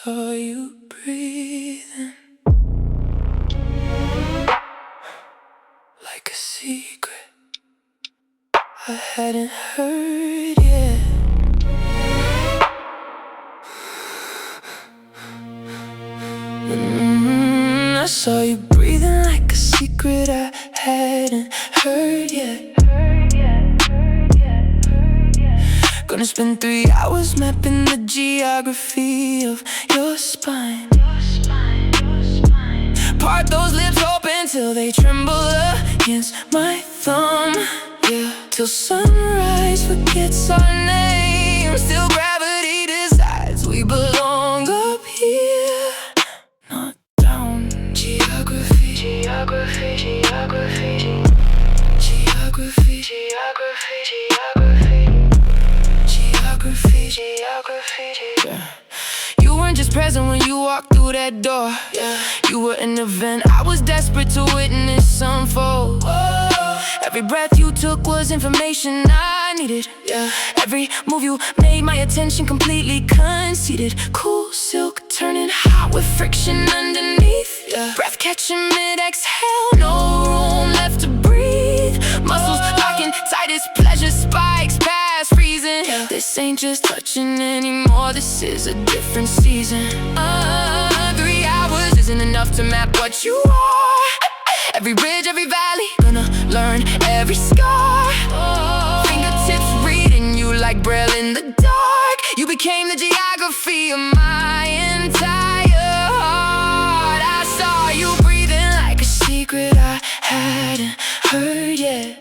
saw you breathing like a secret I hadn't heard yet. I saw you breathing like a secret I hadn't heard yet. Gonna spend 3 hours mapping the geography of your spine. Part those lips open till they tremble against my thumb. Yeah, till sunrise forgets our names, till gravity decides we belong up here, not down. Geography, geography, geography, geography, geography, geography, geography, yeah. You weren't just present when you walked through that door, yeah. You were an event I was desperate to witness unfold. Every breath you took was information I needed, yeah. Every move you made, my attention completely conceded. Cool silk turning hot with friction underneath, yeah. Breath catching mid-exhale, no room left to breathe. Muscles locking tight as pleasure spikes past freezing, yeah. This ain't just touching anymore, this is a different season. 3 hours isn't enough to map what you are. Every ridge, every valley, gonna learn every scar. Fingertips reading you like braille in the dark. You became the geography of my entire heart. I saw you breathing like a secret I hadn't heard yet.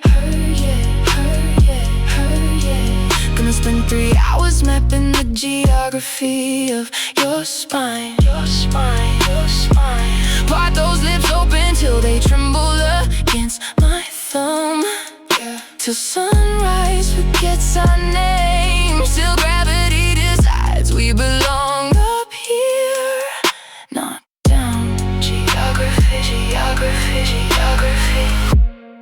Gonna spend 3 hours mapping the geography of your spine. Part those lips open till they tremble against my thumb, yeah. Till sunrise forgets our names, till gravity decides we belong up here, not down. Geography, geography, geography.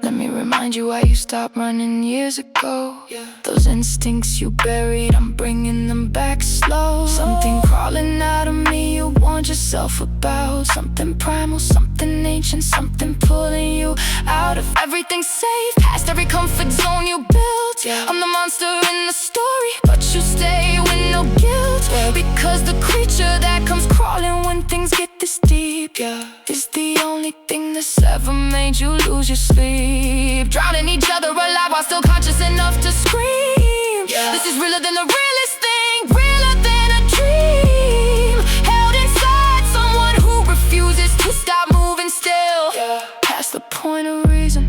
Let me remind you why you stopped running years ago, yeah. Those instincts you buried, I'm bringing them back slow. Something crawling out of me you warned yourself about. Something primal, something ancient, something pulling you out of everything safe, past every comfort zone you built, yeah. I'm the monster in the story, but you stay with no guilt, yeah. Because the creature that comes crawling when things get this deep, yeah, is the only thing that's ever made you lose your sleep. Drowning each other alive while still conscious enough to scream, yeah. This is realer than the realest thing, realer than a dream. Held inside someone who refuses to stop moving still, yeah. Past the point of reason,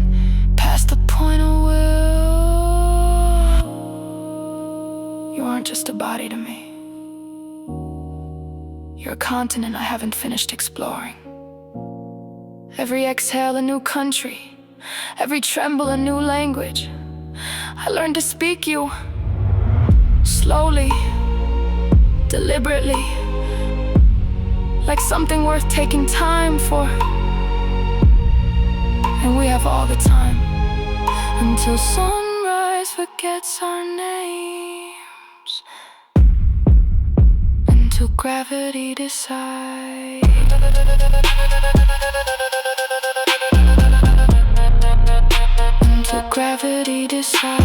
past the point of will. You aren't just a body to me. You're a continent I haven't finished exploring. Every exhale a new country, every tremble a new language. I learned to speak you slowly, deliberately, like something worth taking time for. And we have all the time until sunrise forgets our names, until gravity decides. Until gravity decides.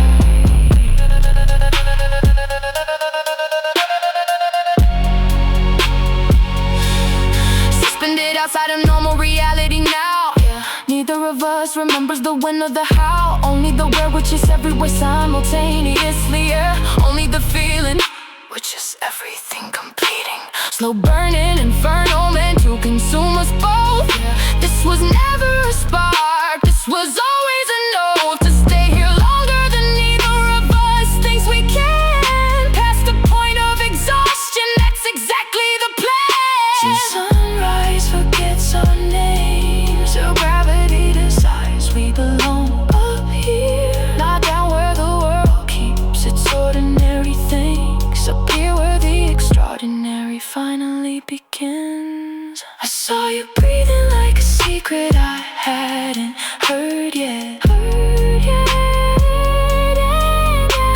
Suspended outside of normal reality now, yeah. Neither of us remembers the when or the how, only the where, which is everywhere simultaneously, yeah. Only the feeling, which is everything completing. Slow burning, inferno meant to consume us both, yeah. This was never a spark, this was always a note. To stay here longer than neither of us thinks we can. Past the point of exhaustion, that's exactly the plan. Till sunrise forgets our names, till gravity decides we belong up here, not down where the world keeps its ordinary things, up here where the extraordinary finally begins. I saw you breathing like a secret I hadn't heard yet.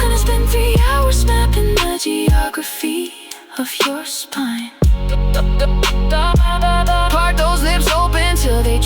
Gonna spend 3 hours mapping the geography of your spine. Part those lips open till they